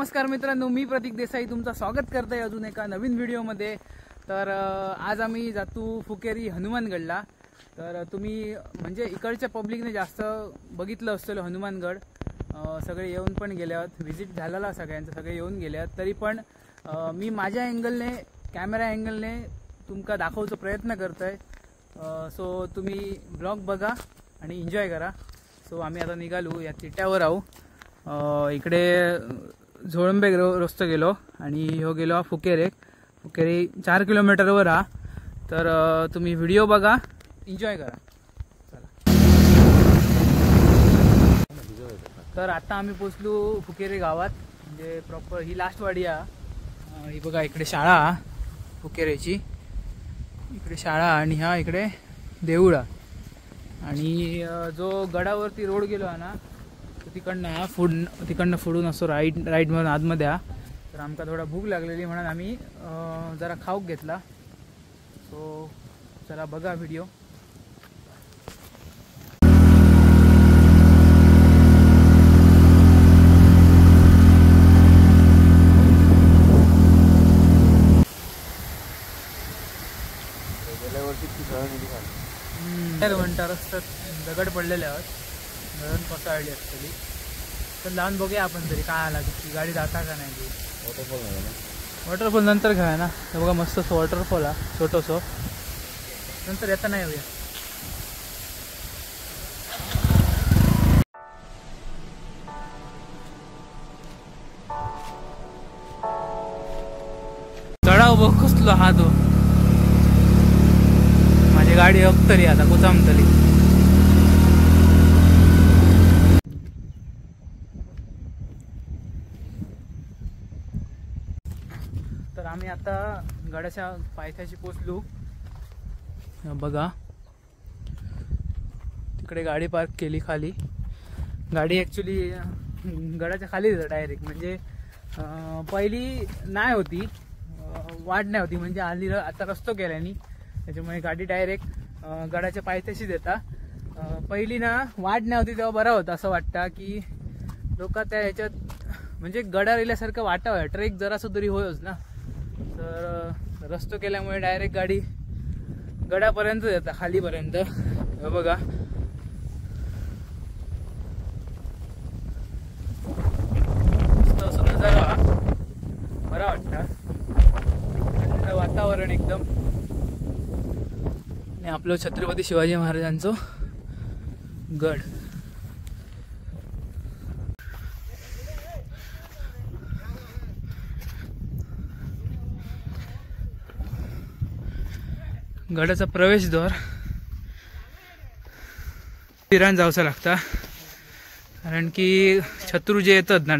नमस्कार मित्रांनो, मी प्रतीक देसाई तुमचं स्वागत करते अजून एका नवीन व्हिडिओमध्ये। तर आज आम्ही जातो फुकेरी हनुमानगडला। तर तुम्ही म्हणजे इकडच्या पब्लिकने जास्त बघितलं असेल हनुमानगड, सगळे येऊन पण गेले आहेत, व्हिजिट झालेला सगळ्यांचं, सगळे येऊन गेले आहेत। तरी पण मी माझ्या अँगलने, कॅमेरा अँगलने तुमका दाखवण्याचा प्रयत्न करतोय। सो तुम्ही ब्लॉग बघा आणि एन्जॉय करा। सो आम्ही आता निघालो, या तिट्यावर आहो। इकडे झोळंबे रस्तो गेलो आणि ह्यो गेलो फुकेरी 4 किलोमीटरवर हा। तर तुम्ही व्हिडिओ बघा, एन्जॉय करा, चला। तर आता आम्ही पोचलो फुकेरी गावात, म्हणजे प्रॉपर ही लास्ट वाडी आहे। ही बघा, इकडे शाळा फुकेरीची, इकडे शाळा आणि हा इकडे देऊळ आणि जो गडावरती रोड गेलो आहे ना, तिकडनं फुडून असो राईट म्हणून आतमध्ये हा। तर आमका थोडा भूक लागलेली म्हणून आम्ही जरा खाऊक घेतला। सो चला बघा व्हिडिओ। घंटा रस्त्यात दगड पडलेले आहेत, धरण कोसळली असतली। तर लावून बघूया आपण तरी काय आला, की गाडी जाता का नाही। वॉटरफॉल नंतर घ्या ना, तर बघा मस्त वॉटरफॉल हा छोटोसो, नंतर येता नाही येऊया। चढाव बघ कसलो हा तो, माझी गाडी अक्तली आता कुचामतली। तर आम्ही आता गडाच्या पायथ्याशी पोचलो, बघा तिकडे गाडी पार्क केली खाली। गाडी ॲक्च्युली गडाच्या खाली डायरेक्ट, म्हणजे पहिली नाही होती, वाट नाही होती, म्हणजे आली आता रस्तो केल्यानी, त्याच्यामुळे गाडी डायरेक्ट गडाच्या पायथ्याशी देता। पहिली ना वाट नाही होती तेव्हा बरा होता, असं वाटतं की लोक त्या ह्याच्यात म्हणजे गडावर येल्यासारखं वाटावं, ट्रेक जरासं तरी होयच ना। तर रस्तो केल्यामुळे डायरेक्ट गाडी गडापर्यंत येतात, खालीपर्यंत। बघा मस्त असं नजारा, बरा वाटतं, थंड वातावरण एकदम। आणि आपलं छत्रपती शिवाजी महाराजांचं गड। गडाचा प्रवेशद्वार फिरान जावचं लागता, कारण की शत्रू जे येतात ना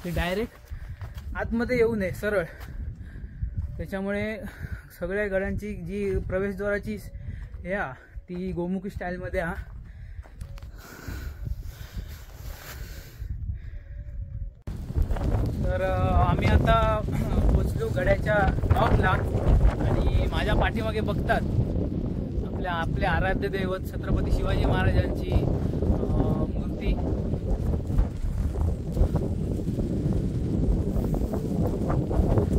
ते डायरेक्ट आतमध्ये येऊ नये सरळ, त्याच्यामुळे सगळ्या गडांची जी प्रवेशद्वाराची या ती गोमुखी स्टाईलमध्ये हा। तर आम्ही आता पोचलो गडाच्या टॉपला आणि माझ्या पाठीमागे बघतात आपले आराध्य दैवत छत्रपती शिवाजी महाराजांची मूर्ती।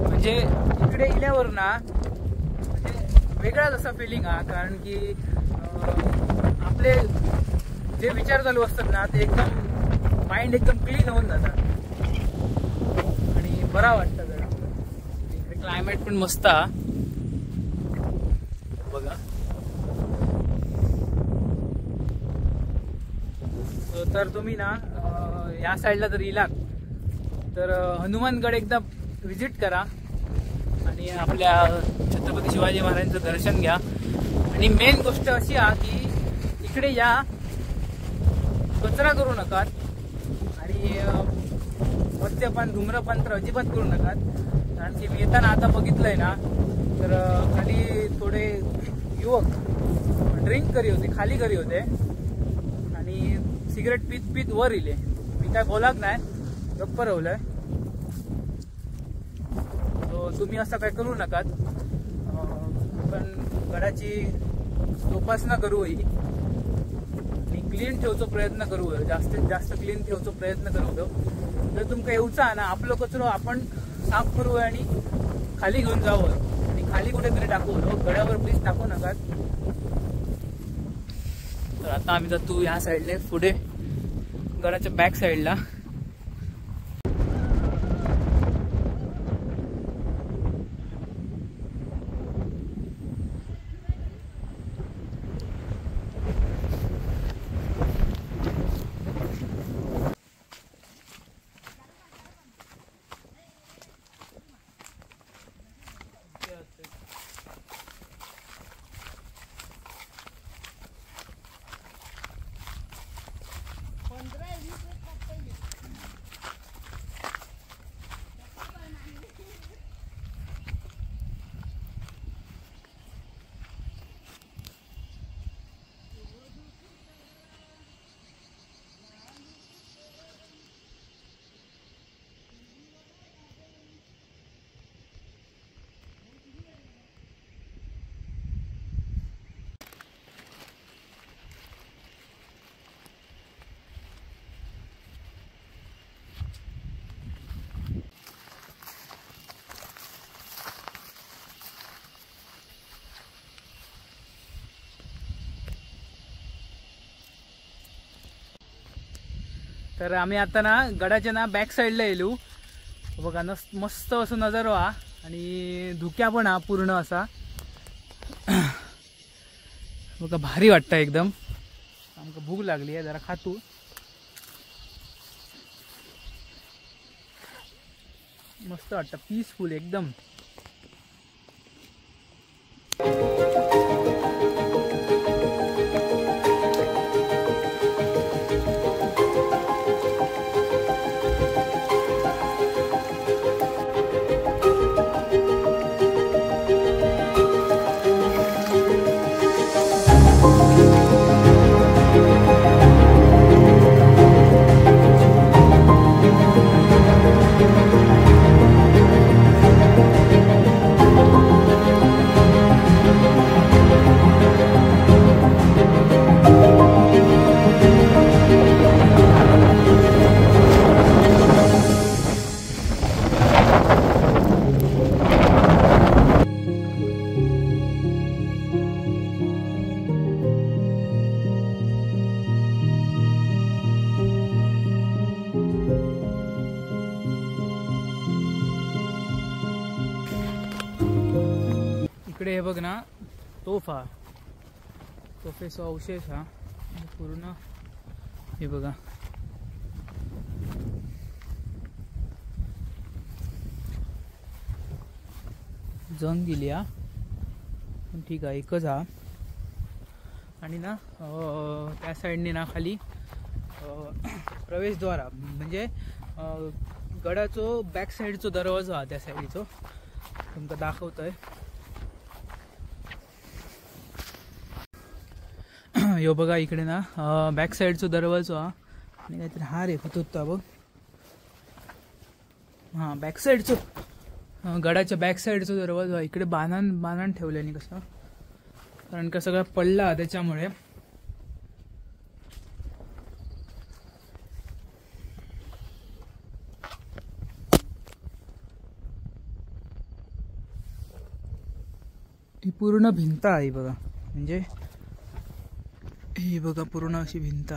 म्हणजे इकडे इल्यावर ना म्हणजे वेगळाच असा फिलिंग हा, कारण की आपले जे विचार चालू असतात ना ते एकदम माइंड एकदम क्लीन होऊन जातात आणि बरा वाटतं जरा। इकडे क्लायमेट पण मस्त हा, बघा। तर तुम्ही ना या साईडला जर इलात तर हनुमानगड एकदा व्हिजिट करा आणि आपल्या छत्रपती शिवाजी महाराजांचं दर्शन घ्या। आणि मेन गोष्ट अशी आहे की इकडे या, कचरा करू नका आणि मद्यपान धूम्रपान तर अजिबात करू नका, कारण की मी येताना आता बघितलंय ना तर खाली थोडे युवक ड्रिंक करी होते, खाली करी होते आणि सिगरेट पीत वर इले। मी काय बोलाक नाही, गप्प राहलोय। तो तुम्ही असं काय करू नका, आपण गडाची जोपासना करू ही। क्लीन ठेवचो प्रयत्न करू, जास्तीत जास्त क्लीन ठेवचो प्रयत्न करू. जर तुमका येऊचा ना आपलो कचरो आपण साफ करू आणि खाली घेऊन जावं आणि खाली कुठेतरी टाकू, गड्यावर प्लीज टाकू नका. तर आता आम्ही जातो या साईडला, पुढे गडाच्या बॅक साईडला. तर आम्ही आता ना गडाच्या ना बॅक साईडला येलो बघा. मस्त असं नजारो हा आणि धुक्या पण हा पूर्ण असा बघा, भारी वाटतं एकदम. आमका भूक लागली आहे, जरा खातू. मस्त वाटतं, पीसफुल एकदम. इकडे हे बघ ना, तोफ हा, तोफेचा अवशेष हा पूर्ण. हे बघा, जंग गेली हा, पण ठीक आहे, एकच हा. आणि ना त्या साईडने ना खाली प्रवेशद्वार म्हणजे गडाचो बॅक साईडचो दरवाजा हा, त्या साईडचो तुमका दाखवतोय. यो बघा इकडे ना बॅक साईडचो दरवाजो हा, आणि काहीतरी हार आहे होता बघ. हा, बॅक साईडचो, गडाच्या बॅक साईडचो दरवाजो हा. इकडे बाणान ठेवल्याने कसं, कारण का सगळं पडला त्याच्यामुळे. ही पूर्ण भिंत आहे बघा, म्हणजे ही बघा पूर्ण अशी भिंत.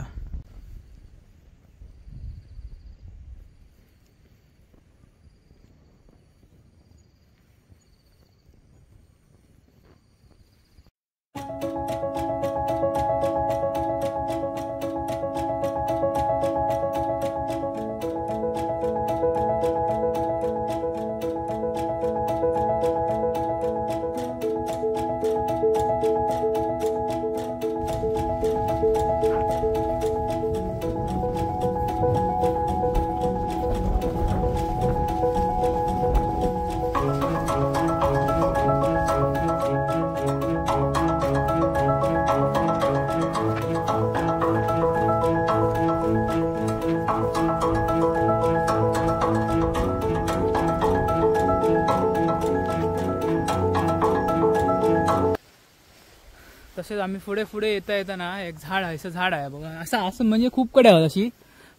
तसेच आम्ही पुढे पुढे येता येताना एक झाड आहे, असं झाड आहे बघा, असं म्हणजे खूप कडे आहोत अशी,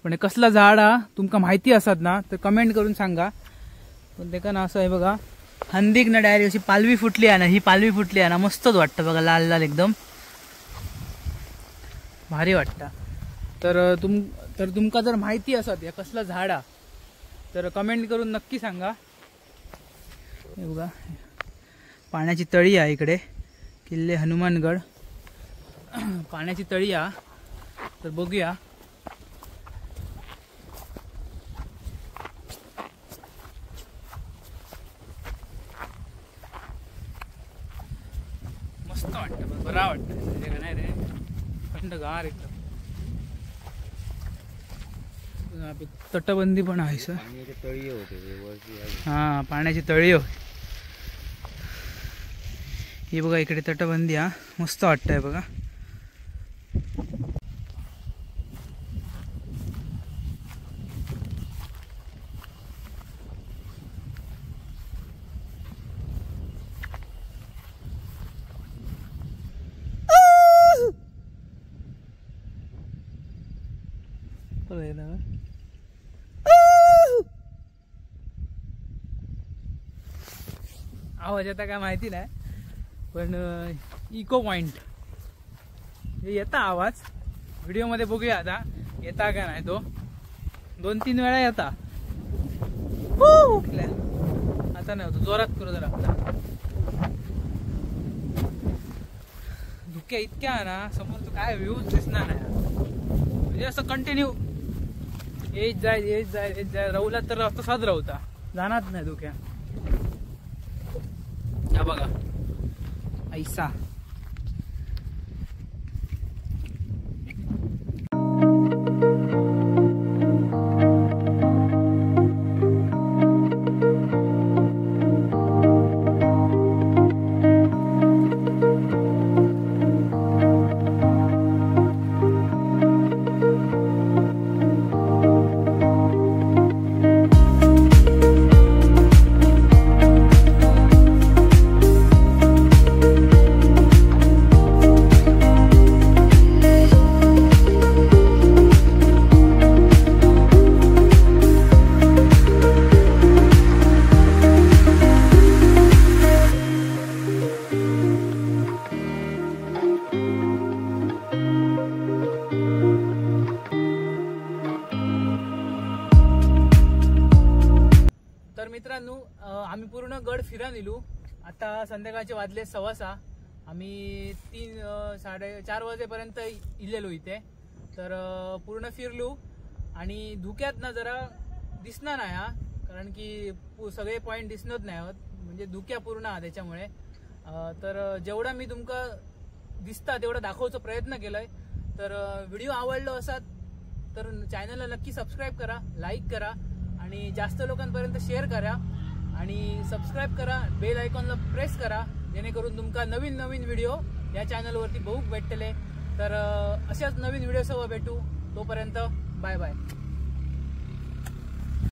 पण हे कसला झाड हा तुमका माहिती असत ना तर कमेंट करून सांगा. पण ते का ना असं आहे बघा, हंदीक ना डायरेक्ट अशी पालवी फुटली आहे ना, ही पालवी फुटली आहे ना, मस्तच वाटतं बघा, लाल लाल एकदम भारी वाटतं. तर तुमका जर माहिती असत या कसला झाड हा तर कमेंट करून नक्की सांगा. हे बघा पाण्याची तळी आहे इकडे, किल्ले हनुमानगड पाण्याची तळी आहे. तर बघूया मस्त वाटतं, बरा वाटतं नाही रे, थंडगार एकदम. तटबंदी पण आहे सर, हा पाण्याची तळी हो ही बघा, इकडे तटबंदी हा, मस्त वाटतंय बघा. आवाज येता काय माहिती नाही, पण इको पॉइंट हे येता आवाज, व्हिडिओ मध्ये बघूया आता येता का नाही. तो 2-3 वेळा येता, आता नाही होतो, जोरात करू जरा. धुक्या इतक्या ना समोर काय व्ह्यूज दिसणार नाही, म्हणजे असं कंटिन्यू येत जाय राहुला तर तसाच राहता, जाणार नाही धुक्या. हा बघा ऐसा मित्रांनो, आम्ही पूर्ण गड फिरा निलू. आता संध्याकाळचे वाजले 6:15. आम्ही 3-4 वाजेपर्यंत इलेलो इथे. तर पूर्ण फिरलो आणि धुक्यात ना जरा दिसणार नाही हा, कारण की सगळे पॉइंट दिसणत नाही होत, म्हणजे धुक्या पूर्ण हा त्याच्यामुळे. तर जेवढा मी तुमका दिसता तेवढा दाखवचा प्रयत्न केलाय. तर व्हिडिओ आवडलो असात तर चॅनलला नक्की सबस्क्राईब करा, लाईक करा आणि जास्त लोकांपर्यंत शेअर करा आणि सबस्क्राईब करा, बेल आयकॉनला प्रेस करा, जेणेकरून तुमका नवीन नवीन व्हिडिओ या चॅनलवरती बघूक भेटतले. तर अशाच नवीन व्हिडिओसह भेटू, तोपर्यंत बाय बाय.